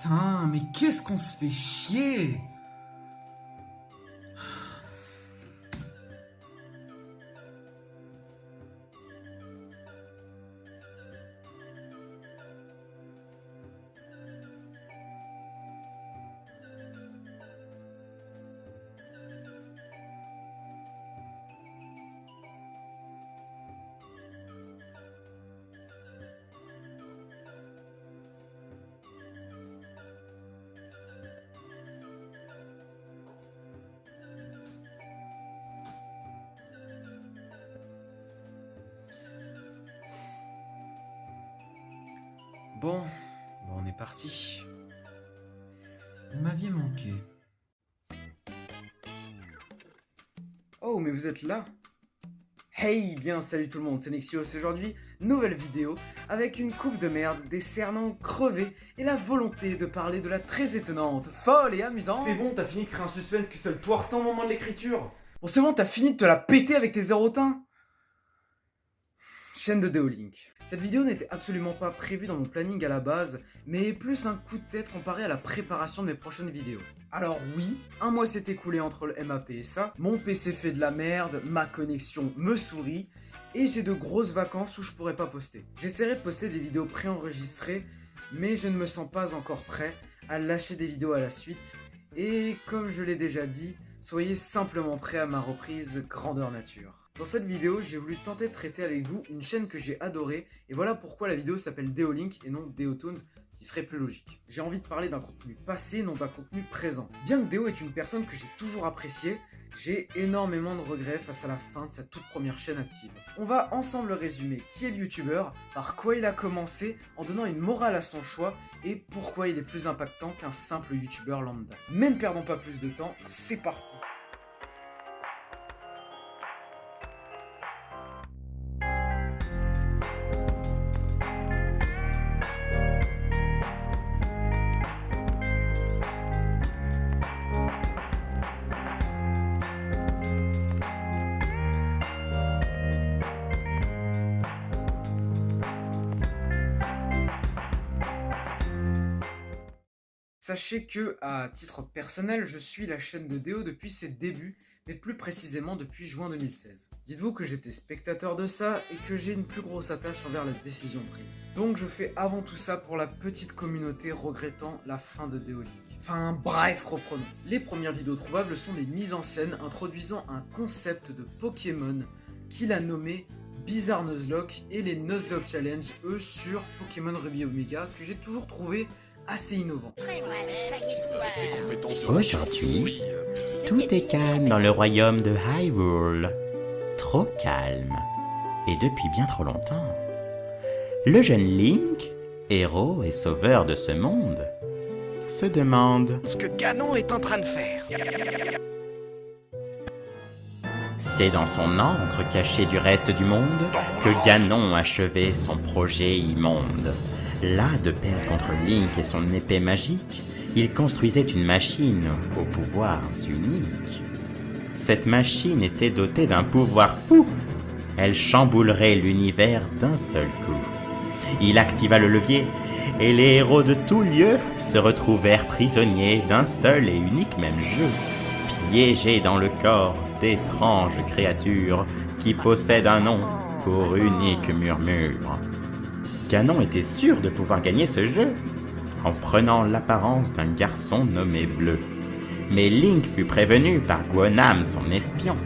Putain, mais qu'est-ce qu'on se fait chier! Bon, on est parti. Vous m'aviez manqué. Oh, mais vous êtes là? Hey, bien, salut tout le monde, c'est Nexios. Aujourd'hui, nouvelle vidéo avec une coupe de merde, des cernants crevés et la volonté de parler de la très étonnante, folle et amusante. C'est bon, t'as fini de créer un suspense que seul toi ressens au moment de l'écriture. Bon, c'est bon, t'as fini de te la péter avec tes zérotins. Chaîne de Deolink. Cette vidéo n'était absolument pas prévue dans mon planning à la base, mais plus un coup de tête comparé à la préparation de mes prochaines vidéos. Alors oui, un mois s'est écoulé entre le MAP et ça, mon PC fait de la merde, ma connexion me sourit, et j'ai de grosses vacances où je pourrais pas poster. J'essaierai de poster des vidéos préenregistrées, mais je ne me sens pas encore prêt à lâcher des vidéos à la suite, et comme je l'ai déjà dit, soyez simplement prêts à ma reprise grandeur nature. Dans cette vidéo, j'ai voulu tenter de traiter avec vous une chaîne que j'ai adorée, et voilà pourquoi la vidéo s'appelle Deolink et non Deotoons, qui serait plus logique. J'ai envie de parler d'un contenu passé, non d'un contenu présent. Bien que Deo est une personne que j'ai toujours appréciée, j'ai énormément de regrets face à la fin de sa toute première chaîne active. On va ensemble résumer qui est le youtubeur, par quoi il a commencé, en donnant une morale à son choix, et pourquoi il est plus impactant qu'un simple youtubeur lambda. Mais ne perdons pas plus de temps, c'est parti! Sachez que, à titre personnel, je suis la chaîne de Deo depuis ses débuts, mais plus précisément depuis juin 2016. Dites-vous que j'étais spectateur de ça et que j'ai une plus grosse attache envers la décision prise. Donc je fais avant tout ça pour la petite communauté regrettant la fin de Deolink. Enfin bref, reprenons. Les premières vidéos trouvables sont des mises en scène introduisant un concept de Pokémon qu'il a nommé Bizarre Nuzlocke et les Nuzlocke Challenge, eux, sur Pokémon Ruby Omega, que j'ai toujours trouvé assez innovant. Aujourd'hui, tout est calme dans le royaume de Hyrule. Trop calme. Et depuis bien trop longtemps. Le jeune Link, héros et sauveur de ce monde, se demande ce que Ganon est en train de faire. C'est dans son antre caché du reste du monde que Ganon achevait son projet immonde. Las de perdre contre Link et son épée magique, il construisait une machine aux pouvoirs uniques. Cette machine était dotée d'un pouvoir fou. Elle chamboulerait l'univers d'un seul coup. Il activa le levier et les héros de tout lieu se retrouvèrent prisonniers d'un seul et unique même jeu, piégés dans le corps d'étranges créatures qui possèdent un nom pour unique murmure. Ganon était sûr de pouvoir gagner ce jeu, en prenant l'apparence d'un garçon nommé Bleu. Mais Link fut prévenu par Guonam, son espion.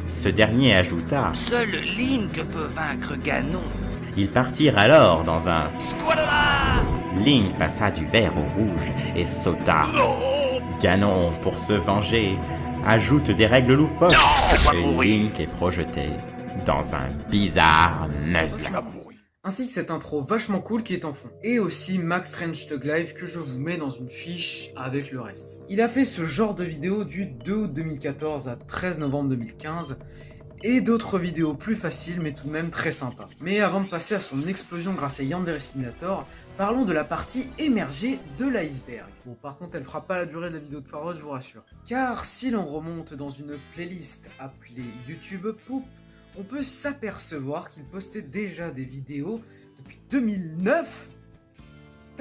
Ce dernier ajouta « Seul Link peut vaincre Ganon. » Ils partirent alors dans un... Squadra! Link passa du vert au rouge et sauta. Ganon, pour se venger, ajoute des règles loufoques et Link est projeté dans un bizarre Nuzlocke. Ainsi que cette intro vachement cool qui est en fond. Et aussi Max Strange Thug Life que je vous mets dans une fiche avec le reste. Il a fait ce genre de vidéo du 2 août 2014 à 13 novembre 2015 et d'autres vidéos plus faciles mais tout de même très sympas. Mais avant de passer à son explosion grâce à Yandere Simulator, parlons de la partie émergée de l'iceberg. Bon, par contre elle fera pas la durée de la vidéo de Pharos, je vous rassure. Car si l'on remonte dans une playlist appelée YouTube Poop, on peut s'apercevoir qu'il postait déjà des vidéos depuis 2009.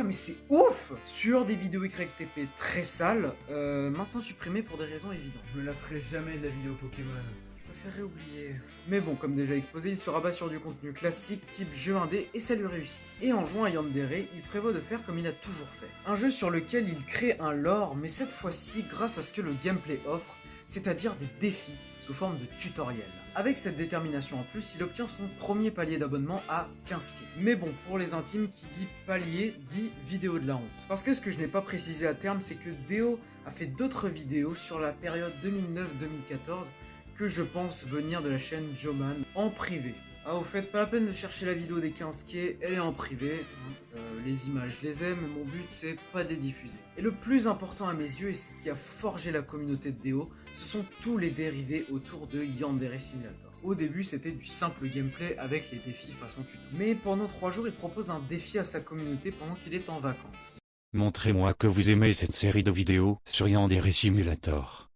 Putain, mais c'est ouf! Sur des vidéos YTP très sales, maintenant supprimées pour des raisons évidentes. Je me lasserai jamais de la vidéo Pokémon. Je préférerais oublier. Mais bon, comme déjà exposé, il se rabat sur du contenu classique type jeu indé et ça lui réussit. Et en jouant à Yandere, il prévoit de faire comme il a toujours fait. Un jeu sur lequel il crée un lore, mais cette fois-ci grâce à ce que le gameplay offre, c'est-à-dire des défis sous forme de tutoriel. Avec cette détermination en plus, il obtient son premier palier d'abonnement à 15K. Mais bon, pour les intimes, qui dit palier dit vidéo de la honte. Parce que ce que je n'ai pas précisé à terme, c'est que Deo a fait d'autres vidéos sur la période 2009-2014 que je pense venir de la chaîne Joman en privé. Ah, au fait, pas la peine de chercher la vidéo des 15K, elle est en privé. Les images, je les aime, mais mon but c'est pas de les diffuser. Et le plus important à mes yeux, et ce qui a forgé la communauté de Deo, ce sont tous les dérivés autour de Yandere Simulator. Au début, c'était du simple gameplay avec les défis façon tuto. Mais pendant 3 jours, il propose un défi à sa communauté pendant qu'il est en vacances. Montrez-moi que vous aimez cette série de vidéos sur Yandere Simulator.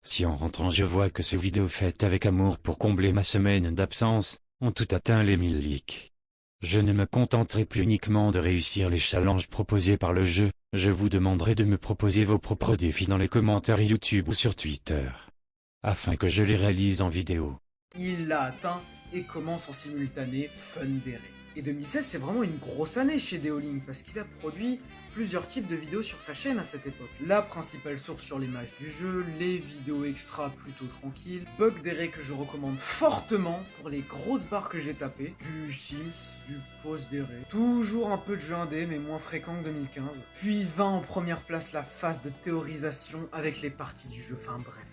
Si en rentrant je vois que ces vidéos faites avec amour pour combler ma semaine d'absence ont tout atteint les 1000 likes, je ne me contenterai plus uniquement de réussir les challenges proposés par le jeu, je vous demanderai de me proposer vos propres défis dans les commentaires YouTube ou sur Twitter, afin que je les réalise en vidéo. Il l'a atteint et commence en simultané Fundere. Et 2016, c'est vraiment une grosse année chez Deolink parce qu'il a produit plusieurs types de vidéos sur sa chaîne à cette époque. La principale source sur les matchs du jeu, les vidéos extra plutôt tranquilles, Bugdere que je recommande fortement pour les grosses barres que j'ai tapées, du Sims, du Posdere, toujours un peu de jeu indé mais moins fréquent que 2015. Puis 20 en première place la phase de théorisation avec les parties du jeu, enfin bref.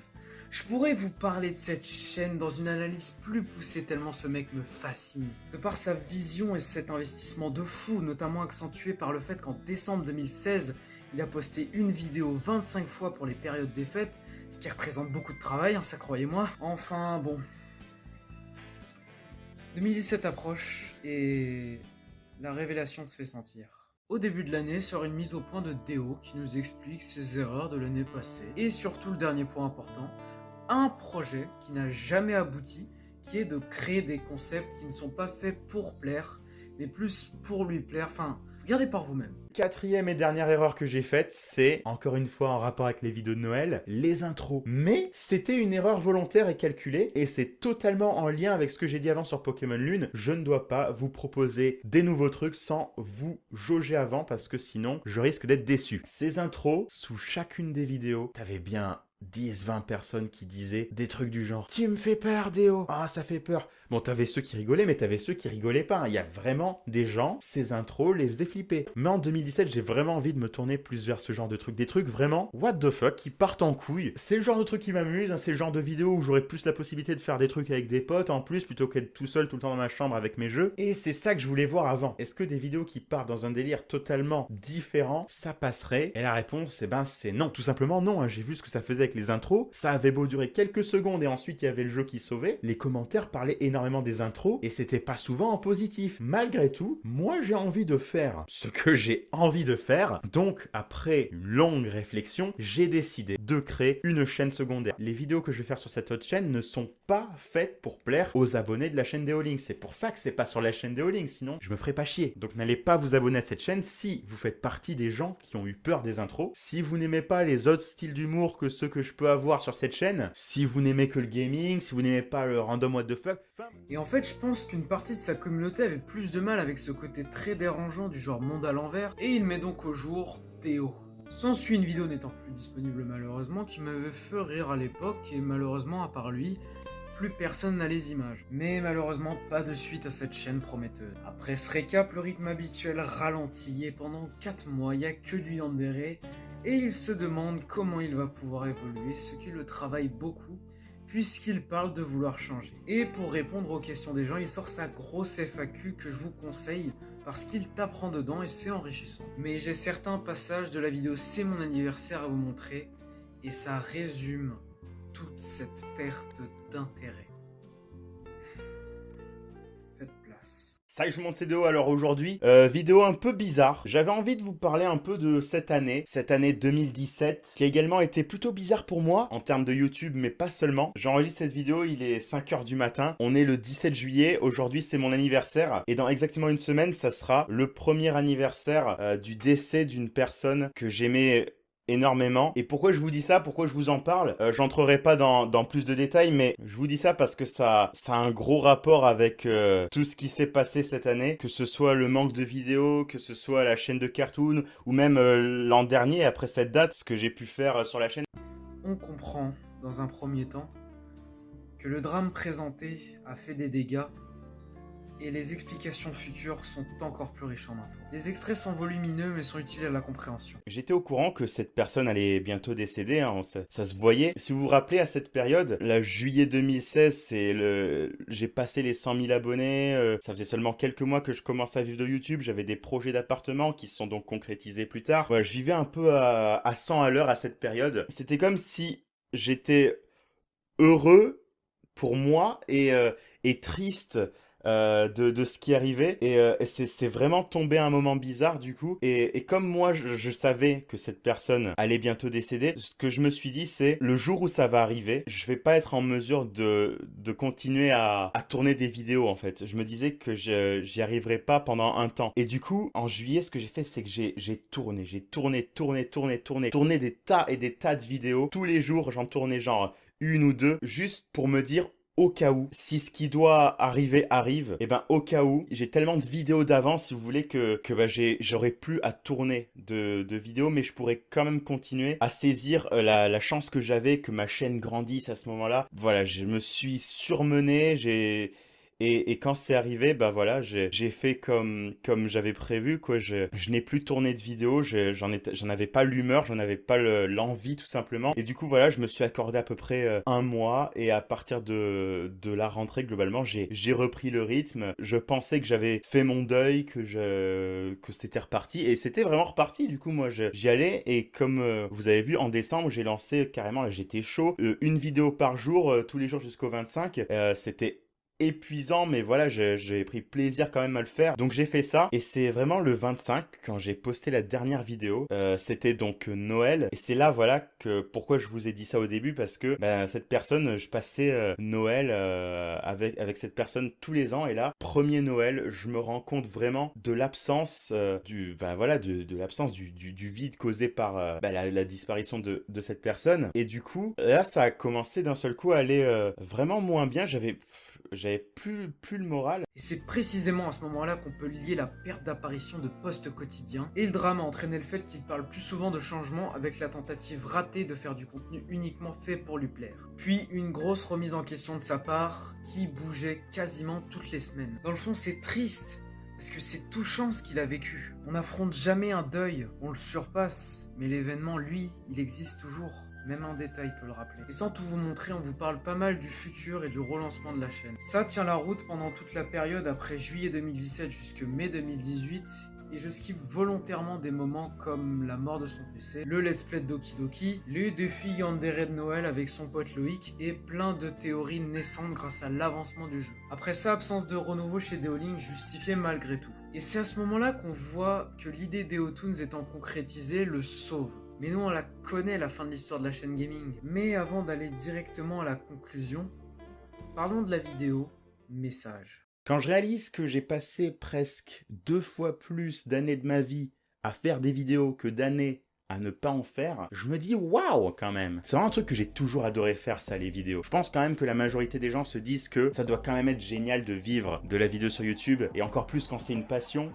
Je pourrais vous parler de cette chaîne dans une analyse plus poussée tellement ce mec me fascine. De par sa vision et cet investissement de fou, notamment accentué par le fait qu'en décembre 2016, il a posté une vidéo 25 fois pour les périodes des fêtes, ce qui représente beaucoup de travail, ça croyez-moi. Enfin bon. 2017 approche et la révélation se fait sentir. Au début de l'année sort une mise au point de Deo qui nous explique ses erreurs de l'année passée. Et surtout le dernier point important, un projet qui n'a jamais abouti, qui est de créer des concepts qui ne sont pas faits pour plaire, mais plus pour lui plaire, enfin, regardez par vous-même. Quatrième et dernière erreur que j'ai faite, c'est, encore une fois en rapport avec les vidéos de Noël, les intros. Mais c'était une erreur volontaire et calculée, et c'est totalement en lien avec ce que j'ai dit avant sur Pokémon Lune. Je ne dois pas vous proposer des nouveaux trucs sans vous jauger avant, parce que sinon, je risque d'être déçu. Ces intros, sous chacune des vidéos, t'avais bien 10-20 personnes qui disaient des trucs du genre « Tu me fais peur, Déo !»« Ah, ça fait peur !» Bon, t'avais ceux qui rigolaient, mais t'avais ceux qui rigolaient pas. Il y a vraiment des gens, ces intros les faisaient flipper. Mais en 2017, j'ai vraiment envie de me tourner plus vers ce genre de trucs. Des trucs vraiment what the fuck, qui partent en couille. C'est le genre de truc qui m'amuse, hein, c'est le genre de vidéo où j'aurais plus la possibilité de faire des trucs avec des potes en plus, plutôt qu'être tout seul tout le temps dans ma chambre avec mes jeux. Et c'est ça que je voulais voir avant. Est-ce que des vidéos qui partent dans un délire totalement différent, ça passerait? Et la réponse, eh ben, c'est non. Tout simplement non, hein. J'ai vu ce que ça faisait avec les intros. Ça avait beau durer quelques secondes et ensuite il y avait le jeu qui sauvait. Les commentaires parlaient énormément des intros et c'était pas souvent en positif. Malgré tout, moi j'ai envie de faire ce que j'ai envie de faire. Donc, après une longue réflexion, j'ai décidé de créer une chaîne secondaire. Les vidéos que je vais faire sur cette autre chaîne ne sont pas faites pour plaire aux abonnés de la chaîne Deolink. C'est pour ça que c'est pas sur la chaîne Deolink, sinon je me ferais pas chier. Donc n'allez pas vous abonner à cette chaîne si vous faites partie des gens qui ont eu peur des intros. Si vous n'aimez pas les autres styles d'humour que ceux que je peux avoir sur cette chaîne, si vous n'aimez que le gaming, si vous n'aimez pas le random what the fuck. Et en fait, je pense qu'une partie de sa communauté avait plus de mal avec ce côté très dérangeant du genre monde à l'envers, et il met donc au jour Théo. S'ensuit une vidéo n'étant plus disponible malheureusement qui m'avait fait rire à l'époque, et malheureusement à part lui, plus personne n'a les images. Mais malheureusement pas de suite à cette chaîne prometteuse. Après ce récap, le rythme habituel ralentit et pendant 4 mois, il n'y a que du Yandere, et il se demande comment il va pouvoir évoluer, ce qui le travaille beaucoup, puisqu'il parle de vouloir changer. Et pour répondre aux questions des gens, il sort sa grosse FAQ que je vous conseille, parce qu'il t'apprend dedans et c'est enrichissant. Mais j'ai certains passages de la vidéo C'est mon anniversaire à vous montrer, et ça résume toute cette perte d'intérêt. Faites place. Salut tout le monde, c'est Déo. Alors aujourd'hui, vidéo un peu bizarre. J'avais envie de vous parler un peu de cette année 2017, qui a également été plutôt bizarre pour moi, en termes de YouTube, mais pas seulement. J'enregistre cette vidéo, il est 5h du matin, on est le 17 juillet, aujourd'hui c'est mon anniversaire, et dans exactement une semaine, ça sera le premier anniversaire du décès d'une personne que j'aimais énormément. Et pourquoi je vous dis ça, pourquoi je vous en parle, j'entrerai pas dans plus de détails, mais je vous dis ça parce que ça a un gros rapport avec tout ce qui s'est passé cette année, que ce soit le manque de vidéos, que ce soit la chaîne de Cartoon, ou même l'an dernier, après cette date, ce que j'ai pu faire sur la chaîne. On comprend, dans un premier temps, que le drame présenté a fait des dégâts, et les explications futures sont encore plus riches en infos. Les extraits sont volumineux mais sont utiles à la compréhension. J'étais au courant que cette personne allait bientôt décéder, hein, ça se voyait. Si vous vous rappelez, à cette période, la juillet 2016, j'ai passé les 100 000 abonnés, ça faisait seulement quelques mois que je commençais à vivre de YouTube, j'avais des projets d'appartement qui se sont donc concrétisés plus tard. Voilà, je vivais un peu à 100 à l'heure à cette période. C'était comme si j'étais heureux pour moi et triste de ce qui arrivait, et c'est vraiment tombé un moment bizarre du coup, et comme moi je savais que cette personne allait bientôt décéder, ce que je me suis dit, c'est le jour où ça va arriver, je vais pas être en mesure de continuer à tourner des vidéos en fait. Je me disais que j'y arriverais pas pendant un temps, et du coup en juillet ce que j'ai fait, c'est que j'ai tourné des tas et des tas de vidéos. Tous les jours j'en tournais genre une ou deux, juste pour me dire, au cas où, si ce qui doit arriver arrive, et ben au cas où, j'ai tellement de vidéos d'avance, si vous voulez, que j'aurais plus à tourner de vidéos, mais je pourrais quand même continuer à saisir la chance que j'avais, que ma chaîne grandisse à ce moment-là. Voilà, je me suis surmené, et quand c'est arrivé, bah voilà, j'ai fait comme j'avais prévu, quoi. Je n'ai plus tourné de vidéos, j'en avais pas l'humeur, j'en avais pas l'envie tout simplement. Et du coup, voilà, je me suis accordé à peu près un mois, et à partir de la rentrée, globalement, j'ai repris le rythme. Je pensais que j'avais fait mon deuil, que c'était reparti, et c'était vraiment reparti. Du coup, moi, j'y allais, et comme vous avez vu, en décembre, j'ai lancé carrément, là, j'étais chaud, une vidéo par jour, tous les jours jusqu'au 25. C'était épuisant, mais voilà, j'ai pris plaisir quand même à le faire, donc j'ai fait ça. Et c'est vraiment le 25 quand j'ai posté la dernière vidéo, c'était donc Noël, et c'est là, voilà, que pourquoi je vous ai dit ça au début, parce que cette personne, je passais Noël avec cette personne tous les ans, et là, premier Noël, je me rends compte vraiment de l'absence de l'absence du vide causé par la disparition de cette personne. Et du coup, là, ça a commencé d'un seul coup à aller vraiment moins bien. J'avais plus le moral. Et c'est précisément à ce moment-là qu'on peut lier la perte d'apparition de postes quotidiens, et le drame a entraîné le fait qu'il parle plus souvent de changement, avec la tentative ratée de faire du contenu uniquement fait pour lui plaire. Puis une grosse remise en question de sa part, qui bougeait quasiment toutes les semaines. Dans le fond, c'est triste, parce que c'est touchant ce qu'il a vécu. On n'affronte jamais un deuil, on le surpasse, mais l'événement, lui, il existe toujours. Même un détail peut le rappeler. Et sans tout vous montrer, on vous parle pas mal du futur et du relancement de la chaîne. Ça tient la route pendant toute la période après juillet 2017 jusque mai 2018, et je skip volontairement des moments comme la mort de son PC, le let's play de Doki Doki, les défis Yandere de Noël avec son pote Loïc, et plein de théories naissantes grâce à l'avancement du jeu. Après ça, absence de renouveau chez Deolink justifiée malgré tout. Et c'est à ce moment-là qu'on voit que l'idée d'Eotoons étant concrétisée le sauve. Mais nous on la connaît, la fin de l'histoire de la chaîne gaming. Mais avant d'aller directement à la conclusion, parlons de la vidéo message. Quand je réalise que j'ai passé presque 2 fois plus d'années de ma vie à faire des vidéos que d'années à ne pas en faire, je me dis waouh quand même. C'est vraiment un truc que j'ai toujours adoré faire, ça, les vidéos. Je pense quand même que la majorité des gens se disent que ça doit quand même être génial de vivre de la vidéo sur YouTube, et encore plus quand c'est une passion.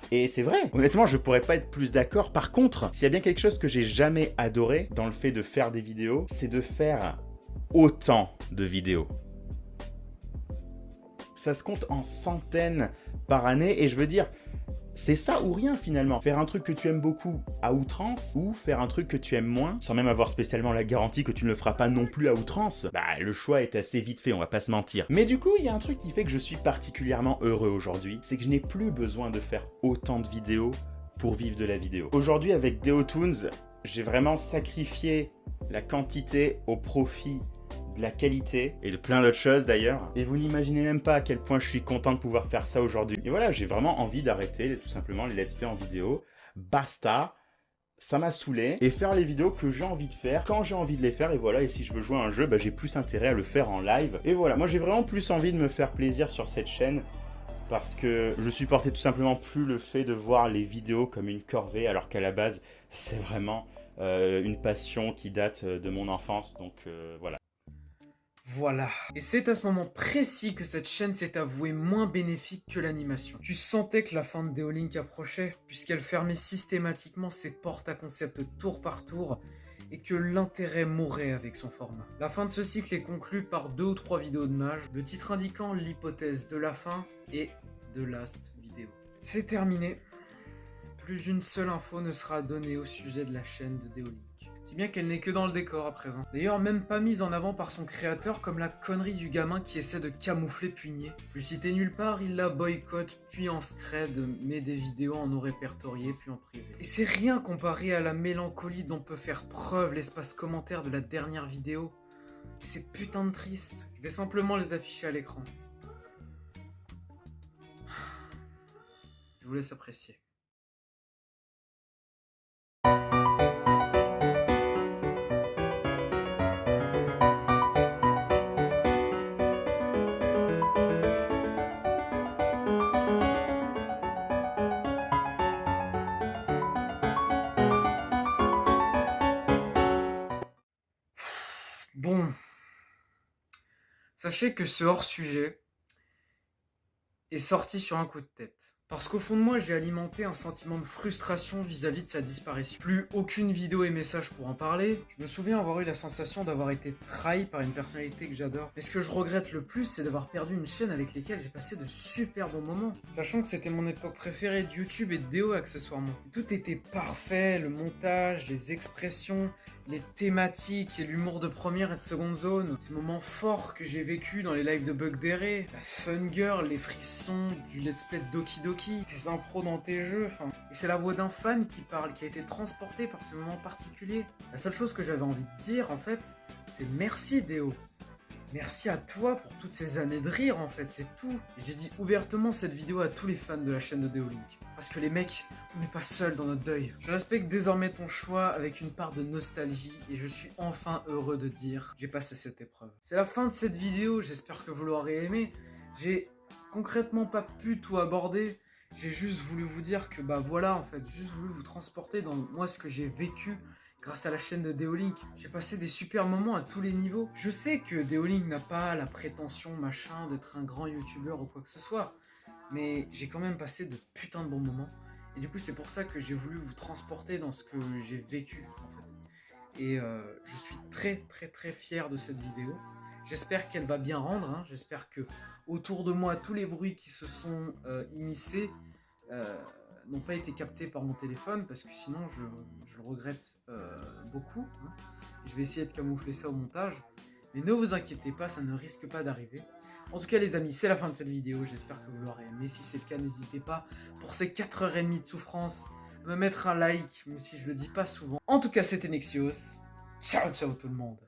Et c'est vrai, honnêtement, je pourrais pas être plus d'accord. Par contre, s'il y a bien quelque chose que j'ai jamais adoré dans le fait de faire des vidéos, c'est de faire autant de vidéos. Ça se compte en centaines par année, et je veux dire, c'est ça ou rien finalement. Faire un truc que tu aimes beaucoup à outrance, ou faire un truc que tu aimes moins, sans même avoir spécialement la garantie que tu ne le feras pas non plus à outrance, le choix est assez vite fait, on va pas se mentir. Mais du coup, il y a un truc qui fait que je suis particulièrement heureux aujourd'hui, c'est que je n'ai plus besoin de faire autant de vidéos pour vivre de la vidéo. Aujourd'hui, avec Deotoons, j'ai vraiment sacrifié la quantité au profit de la qualité et de plein d'autres choses d'ailleurs. Et vous n'imaginez même pas à quel point je suis content de pouvoir faire ça aujourd'hui. Et voilà, j'ai vraiment envie d'arrêter tout simplement les let's play en vidéo. Basta, ça m'a saoulé. Et faire les vidéos que j'ai envie de faire, quand j'ai envie de les faire. Et voilà, et si je veux jouer à un jeu, bah, j'ai plus intérêt à le faire en live. Et voilà, moi j'ai vraiment plus envie de me faire plaisir sur cette chaîne. Parce que je supportais tout simplement plus le fait de voir les vidéos comme une corvée. Alors qu'à la base, c'est vraiment une passion qui date de mon enfance. Donc voilà. Voilà. Et c'est à ce moment précis que cette chaîne s'est avouée moins bénéfique que l'animation. Tu sentais que la fin de Deolink approchait, puisqu'elle fermait systématiquement ses portes à concept tour par tour, et que l'intérêt mourait avec son format. La fin de ce cycle est conclue par 2 ou 3 vidéos de mage, le titre indiquant l'hypothèse de la fin et de last vidéo. C'est terminé. Plus une seule info ne sera donnée au sujet de la chaîne de Deolink. Si bien qu'elle n'est que dans le décor à présent. D'ailleurs même pas mise en avant par son créateur comme la connerie du gamin qui essaie de camoufler Pugné. Plus cité nulle part, il la boycotte, puis en scred, met des vidéos en non répertoriées, puis en privé. Et c'est rien comparé à la mélancolie dont peut faire preuve l'espace commentaire de la dernière vidéo. C'est putain de triste. Je vais simplement les afficher à l'écran. Je vous laisse apprécier. Bon, sachez que ce hors-sujet est sorti sur un coup de tête. Parce qu'au fond de moi, j'ai alimenté un sentiment de frustration vis-à-vis de sa disparition. Plus aucune vidéo et message pour en parler. Je me souviens avoir eu la sensation d'avoir été trahi par une personnalité que j'adore. Mais ce que je regrette le plus, c'est d'avoir perdu une chaîne avec laquelle j'ai passé de super bons moments. Sachant que c'était mon époque préférée de YouTube et de DO accessoirement. Tout était parfait, le montage, les expressions, les thématiques et l'humour de première et de seconde zone. Ces moments forts que j'ai vécu dans les lives de Bugdere, la fun girl, les frissons du let's play de Doki Doki, tes impros dans tes jeux, enfin. Et c'est la voix d'un fan qui parle, qui a été transporté par ces moments particuliers. La seule chose que j'avais envie de dire en fait, c'est merci Déo. Merci à toi pour toutes ces années de rire en fait, c'est tout. Et j'ai dit ouvertement cette vidéo à tous les fans de la chaîne de Deolink. Parce que les mecs, on n'est pas seuls dans notre deuil. Je respecte désormais ton choix avec une part de nostalgie et je suis enfin heureux de dire j'ai passé cette épreuve. C'est la fin de cette vidéo, j'espère que vous l'aurez aimé. J'ai concrètement pas pu tout aborder. J'ai juste voulu vous dire que bah voilà en fait, juste voulu vous transporter dans moi ce que j'ai vécu grâce à la chaîne de Deolink. J'ai passé des super moments à tous les niveaux. Je sais que Deolink n'a pas la prétention machin d'être un grand youtubeur ou quoi que ce soit, mais j'ai quand même passé de putain de bons moments. Et du coup c'est pour ça que j'ai voulu vous transporter dans ce que j'ai vécu en fait. Et je suis très fier de cette vidéo. J'espère qu'elle va bien rendre, hein. J'espère que autour de moi tous les bruits qui se sont immiscés n'ont pas été captés par mon téléphone parce que sinon je le regrette beaucoup, hein. Je vais essayer de camoufler ça au montage, mais ne vous inquiétez pas, ça ne risque pas d'arriver. En tout cas les amis, c'est la fin de cette vidéo, j'espère que vous l'aurez aimé. Si c'est le cas, n'hésitez pas pour ces 4h30 de souffrance à me mettre un like, même si je le dis pas souvent. En tout cas c'était Nexios, ciao ciao tout le monde.